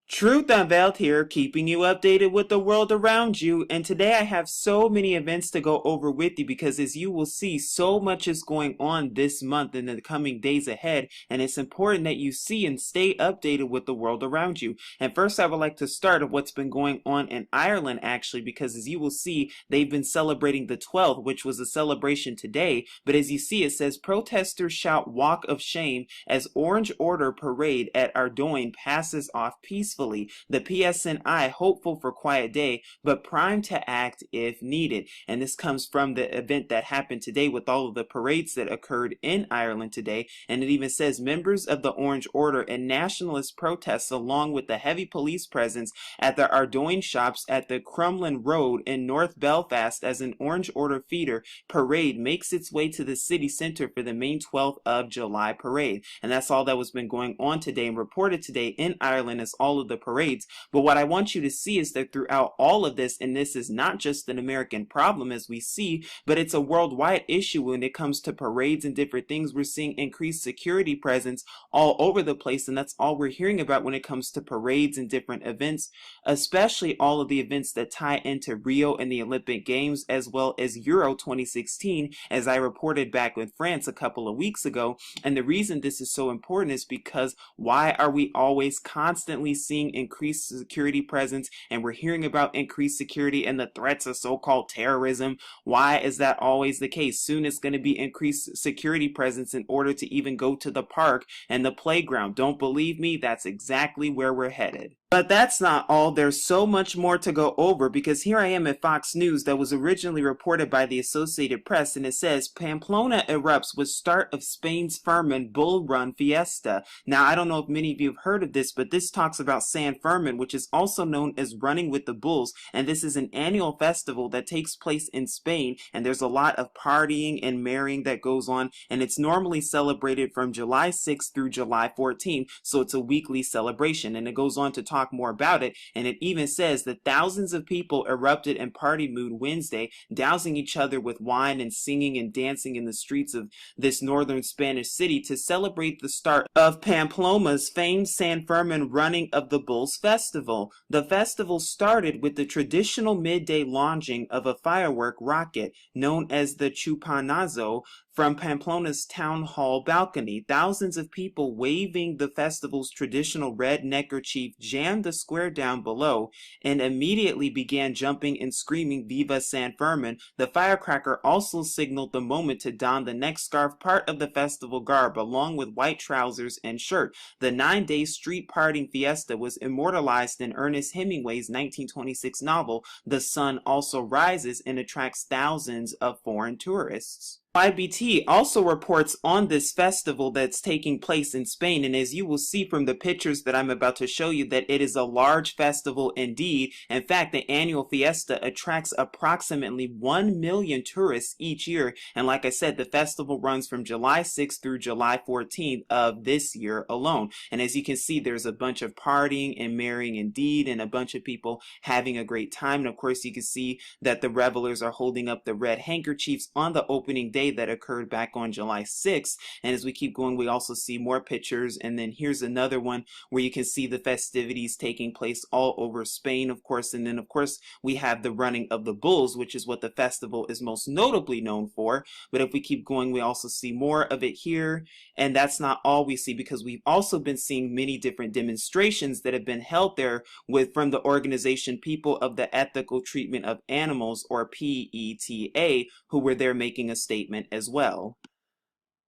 Truth Unveiled here, keeping you updated with the world around you. And today I have so many events to go over with you because, as you will see, so much is going on this month and in the coming days ahead. And it's important that you see and stay updated with the world around you. And first, I would like to start of what's been going on in Ireland, actually, because as you will see, they've been celebrating the 12th, which was a celebration today. But as you see, it says protesters shout walk of shame as Orange Order parade at Ardoyne passes off peacefully. The PSNI hopeful for quiet day, but primed to act if needed. And this comes from the event that happened today with all of the parades that occurred in Ireland today. And it even says members of the Orange Order and nationalist protests, along with the heavy police presence at the Ardoyne shops at the Crumlin Road in North Belfast, as an Orange Order feeder parade makes its way to the city centre for the main 12th of July parade. And that's all that was been going on today and reported today in Ireland as all of the parades. But what I want you to see is that throughout all of this, and this is not just an American problem as we see, but it's a worldwide issue when it comes to parades and different things. We're seeing increased security presence all over the place, and that's all we're hearing about when it comes to parades and different events, especially all of the events that tie into Rio and the Olympic Games, as well as Euro 2016, as I reported back with France a couple of weeks ago. And the reason this is so important is because why are we always constantly seeing increased security presence, and we're hearing about increased security and the threats of so-called terrorism? Why is that always the case? Soon it's going to be increased security presence in order to even go to the park and the playground. Don't believe me? That's exactly where we're headed. But that's not all. There's so much more to go over, because here I am at Fox News that was originally reported by the Associated Press, and it says Pamplona erupts with start of Spain's Fermin Bull Run Fiesta. Now, I don't know if many of you have heard of this, but this talks about San Fermin, which is also known as Running with the Bulls, and this is an annual festival that takes place in Spain, and there's a lot of partying and marrying that goes on, and it's normally celebrated from July 6th through July 14th, so it's a weekly celebration. And it goes on to talk more about it, and it even says that thousands of people erupted in party mood Wednesday, dousing each other with wine and singing and dancing in the streets of this northern Spanish city to celebrate the start of Pamplona's famed San Fermin Running of the Bulls festival. The festival started with the traditional midday launching of a firework rocket known as the Chupanazo from Pamplona's town hall balcony. Thousands of people waving the festival's traditional red neckerchief jammed the square down below and immediately began jumping and screaming Viva San Fermin. The firecracker also signaled the moment to don the neck scarf, part of the festival garb, along with white trousers and shirt. The 9-day street partying fiesta was immortalized in Ernest Hemingway's 1926 novel The Sun Also Rises, and attracts thousands of foreign tourists. YBT also reports on this festival that's taking place in Spain, and as you will see from the pictures that I'm about to show you, that it is a large festival indeed. In fact, the annual fiesta attracts approximately 1 million tourists each year, and like I said, the festival runs from July 6th through July 14th of this year alone. And as you can see, there's a bunch of partying and marrying indeed, and a bunch of people having a great time. And of course, you can see that the revelers are holding up the red handkerchiefs on the opening day that occurred back on July 6th. And as we keep going, we also see more pictures, and then here's another one where you can see the festivities taking place all over Spain, of course. And then of course we have the running of the bulls, which is what the festival is most notably known for. But if we keep going, we also see more of it here, and that's not all we see, because we've also been seeing many different demonstrations that have been held there from the organization People of the Ethical Treatment of Animals, or PETA, who were there making a statement as well.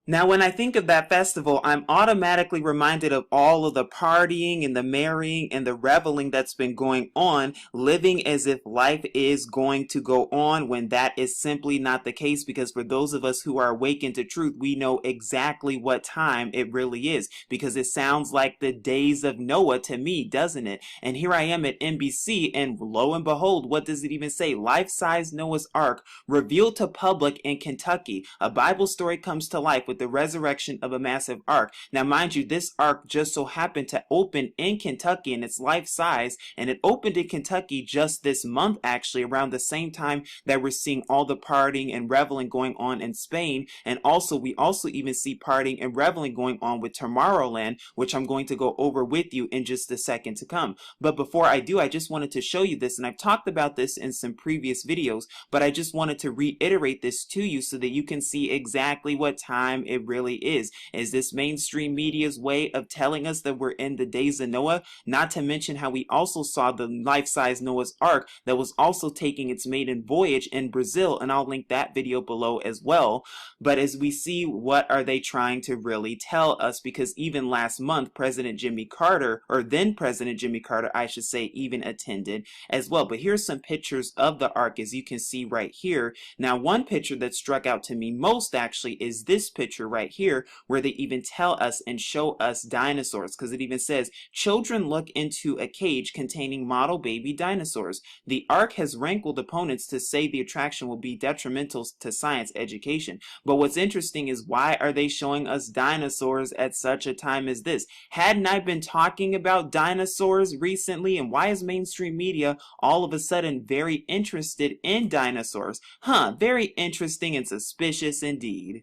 Now, when I think of that festival, I'm automatically reminded of all of the partying and the marrying and the reveling that's been going on, living as if life is going to go on, when that is simply not the case. Because for those of us who are awakened to truth, we know exactly what time it really is, because it sounds like the days of Noah to me, doesn't it? And here I am at NBC, and lo and behold, what does it even say? Life-size Noah's Ark revealed to public in Kentucky. A Bible story comes to life with with the resurrection of a massive ark. Now, mind you, this ark just so happened to open in Kentucky, and it's life size, and it opened in Kentucky just this month, actually, around the same time that we're seeing all the partying and reveling going on in Spain. And also, we also even see partying and reveling going on with Tomorrowland, which I'm going to go over with you in just a second to come. But before I do, I just wanted to show you this, and I've talked about this in some previous videos, but I just wanted to reiterate this to you so that you can see exactly what time it really is. Is this mainstream media's way of telling us that we're in the days of Noah? Not to mention how we also saw the life-size Noah's Ark that was also taking its maiden voyage in Brazil, and I'll link that video below as well. But as we see, what are they trying to really tell us? Because even last month, President Jimmy Carter, or then President Jimmy Carter, I should say, even attended as well. But here's some pictures of the Ark, as you can see right here. Now, one picture that struck out to me most actually is this picture right here, where they even tell us and show us dinosaurs, because it even says, children look into a cage containing model baby dinosaurs. The Ark has rankled opponents to say the attraction will be detrimental to science education. But what's interesting is, why are they showing us dinosaurs at such a time as this? Hadn't I been talking about dinosaurs recently? And why is mainstream media all of a sudden very interested in dinosaurs? Very interesting and suspicious indeed.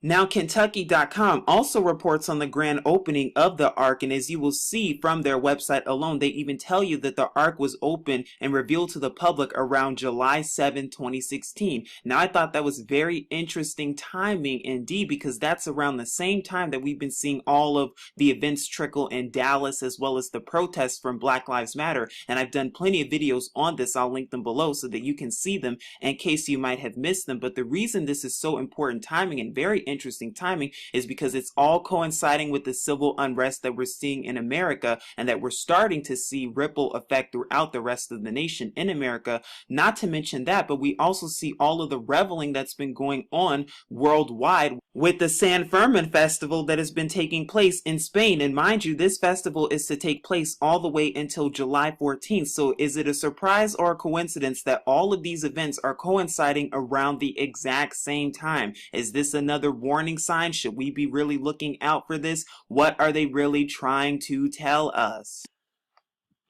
Now, Kentucky.com also reports on the grand opening of the Ark, and as you will see from their website alone, they even tell you that the Ark was open and revealed to the public around July 7, 2016. Now, I thought that was very interesting timing indeed, because that's around the same time that we've been seeing all of the events trickle in Dallas, as well as the protests from Black Lives Matter. And I've done plenty of videos on this. I'll link them below so that you can see them in case you might have missed them. But the reason this is so important timing and very interesting timing is because it's all coinciding with the civil unrest that we're seeing in America, and that we're starting to see ripple effect throughout the rest of the nation in America. Not to mention that, but we also see all of the reveling that's been going on worldwide with the San Fermin festival that has been taking place in Spain. And mind you, this festival is to take place all the way until July 14th. So is it a surprise or a coincidence that all of these events are coinciding around the exact same time? Is this another warning sign? Should we be really looking out for this? What are they really trying to tell us?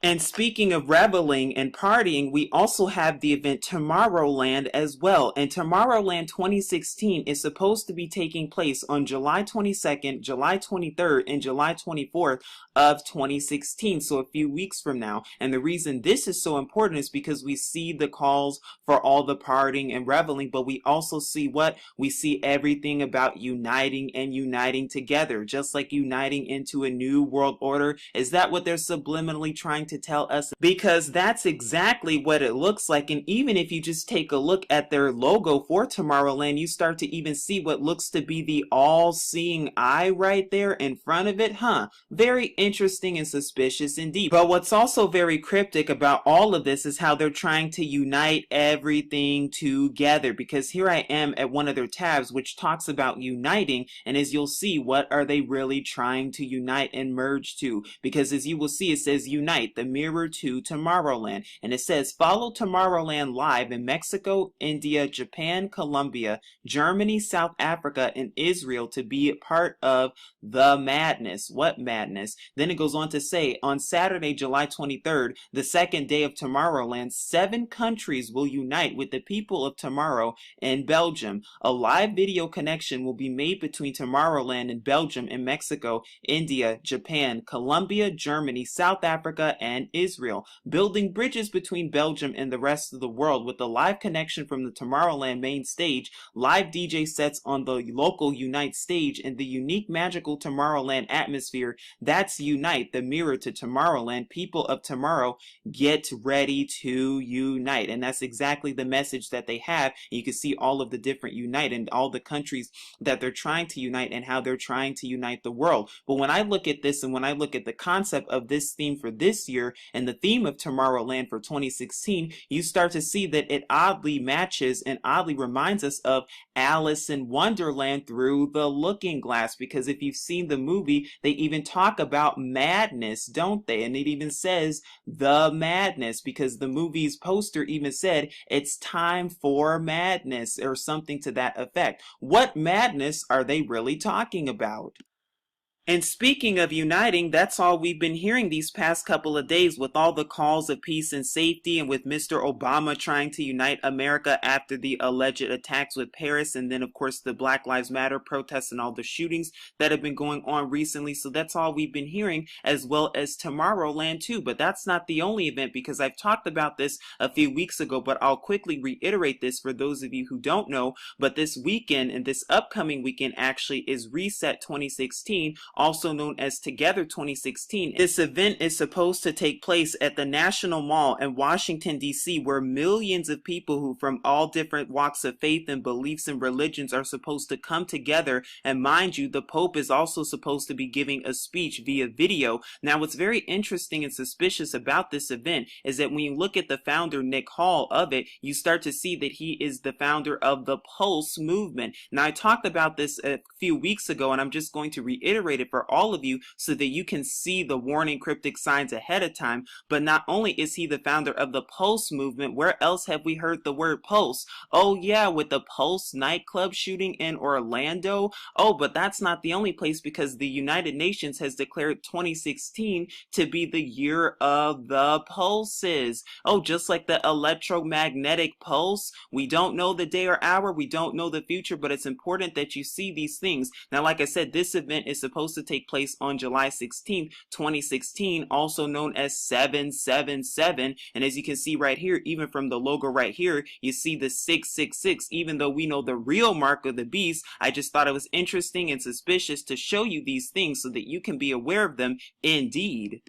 And speaking of reveling and partying, we also have the event Tomorrowland as well. And Tomorrowland 2016 is supposed to be taking place on July 22nd, July 23rd, and July 24th of 2016. So a few weeks from now. And the reason this is so important is because we see the calls for all the partying and reveling, but we also see what? We see everything about uniting and uniting together, just like uniting into a new world order. Is that what they're subliminally trying to tell us? Because that's exactly what it looks like. And even if you just take a look at their logo for Tomorrowland, you start to even see what looks to be the all-seeing eye right there in front of it. Very interesting and suspicious indeed. But what's also very cryptic about all of this is how they're trying to unite everything together. Because here I am at one of their tabs which talks about uniting, and as you'll see, what are they really trying to unite and merge to? Because as you will see, it says unite, the mirror to Tomorrowland. And it says follow Tomorrowland live in Mexico, India, Japan, Colombia, Germany, South Africa, and Israel to be a part of the madness. What madness? Then it goes on to say, on Saturday, July 23rd, the second day of Tomorrowland, 7 countries will unite with the people of tomorrow in Belgium. A live video connection will be made between Tomorrowland and Belgium and Mexico, India, Japan, Colombia, Germany, South Africa, and Israel, building bridges between Belgium and the rest of the world. With a live connection from the Tomorrowland main stage, live DJ sets on the local Unite stage, and the unique magical Tomorrowland atmosphere. That's Unite, the mirror to Tomorrowland. People of tomorrow, get ready to unite. And that's exactly the message that they have. You can see all of the different unite and all the countries that they're trying to unite and how they're trying to unite the world. But when I look at this, and when I look at the concept of this theme for this year, year and the theme of Tomorrowland for 2016, you start to see that it oddly matches and oddly reminds us of Alice in Wonderland through the looking glass, because if you've seen the movie, they even talk about madness, don't they? And it even says the madness, because the movie's poster even said it's time for madness or something to that effect. What madness are they really talking about? And speaking of uniting, that's all we've been hearing these past couple of days with all the calls of peace and safety, and with Mr. Obama trying to unite America after the alleged attacks with Paris, and then of course the Black Lives Matter protests and all the shootings that have been going on recently. So that's all we've been hearing, as well as Tomorrowland too. But that's not the only event, because I've talked about this a few weeks ago, but I'll quickly reiterate this for those of you who don't know. But this weekend, and this upcoming weekend actually, is Reset 2016, also known as Together 2016. This event is supposed to take place at the National Mall in Washington, D.C., where millions of people who from all different walks of faith and beliefs and religions are supposed to come together. And mind you, the Pope is also supposed to be giving a speech via video. Now, what's very interesting and suspicious about this event is that when you look at the founder, Nick Hall, of it, you start to see that he is the founder of the Pulse movement. Now, I talked about this a few weeks ago, and I'm just going to reiterate it for all of you so that you can see the warning cryptic signs ahead of time. But not only is he the founder of the Pulse movement, where else have we heard the word Pulse? Oh yeah, with the Pulse nightclub shooting in Orlando. Oh, but that's not the only place, because the United Nations has declared 2016 to be the year of the pulses. Oh, just like the electromagnetic pulse. We don't know the day or hour, we don't know the future, but it's important that you see these things. Now, like I said, this event is supposed to take place on July 16th, 2016, also known as 777. And as you can see right here, even from the logo right here, you see the 666. Even though we know the real mark of the beast, I just thought it was interesting and suspicious to show you these things so that you can be aware of them indeed.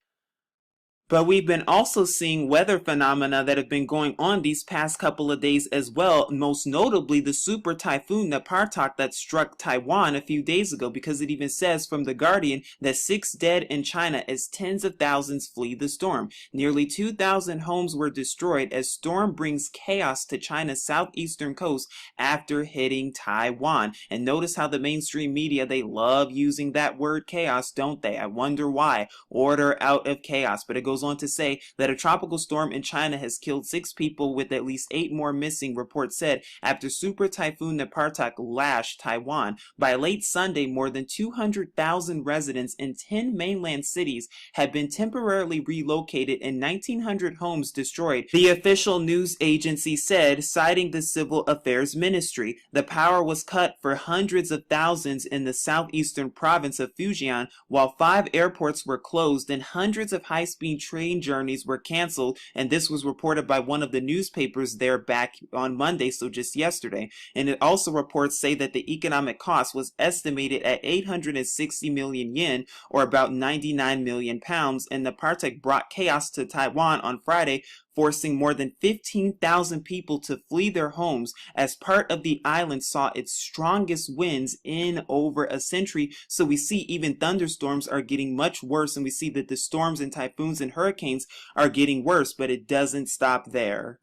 But we've been also seeing weather phenomena that have been going on these past couple of days as well, most notably the super typhoon Napartak that struck Taiwan a few days ago, because it even says from The Guardian that 6 dead in China as tens of thousands flee the storm. Nearly 2,000 homes were destroyed as storm brings chaos to China's southeastern coast after hitting Taiwan. And notice how the mainstream media, they love using that word chaos, don't they? I wonder why. Order out of chaos. But it goes on to say that a tropical storm in China has killed 6 people with at least 8 more missing, reports said, after super typhoon Napartak lashed Taiwan. By late Sunday, more than 200,000 residents in 10 mainland cities had been temporarily relocated and 1,900 homes destroyed, the official news agency said, citing the Civil Affairs Ministry. The power was cut for hundreds of thousands in the southeastern province of Fujian, while 5 airports were closed and hundreds of high-speed train journeys were canceled, and this was reported by one of the newspapers there back on Monday, so just yesterday. And it also reports say that the economic cost was estimated at 860 million yen, or about 99 million pounds, and the Napartak brought chaos to Taiwan on Friday, forcing more than 15,000 people to flee their homes as part of the island saw its strongest winds in over a century. So we see even thunderstorms are getting much worse, and we see that the storms and typhoons and hurricanes are getting worse, but it doesn't stop there.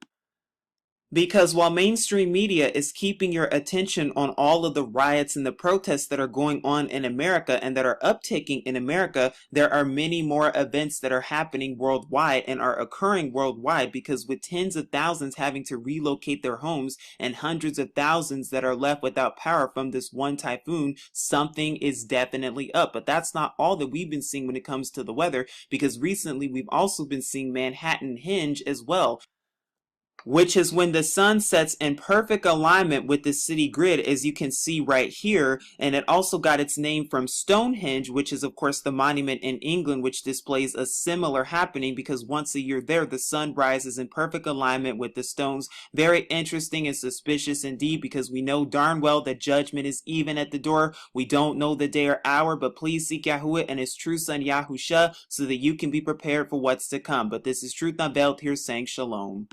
Because while mainstream media is keeping your attention on all of the riots and the protests that are going on in America and that are uptaking in America, there are many more events that are happening worldwide and are occurring worldwide, because with tens of thousands having to relocate their homes and hundreds of thousands that are left without power from this one typhoon, something is definitely up. But that's not all that we've been seeing when it comes to the weather, because recently we've also been seeing Manhattan hinge as well, which is when the sun sets in perfect alignment with the city grid, as you can see right here. And it also got its name from Stonehenge, which is of course the monument in England which displays a similar happening, because once a year there the sun rises in perfect alignment with the stones. Very interesting and suspicious indeed, because we know darn well that judgment is even at the door. We don't know the day or hour, but please seek Yahuwah and his true son Yahusha so that you can be prepared for what's to come. But this is Truth Unveiled here saying shalom.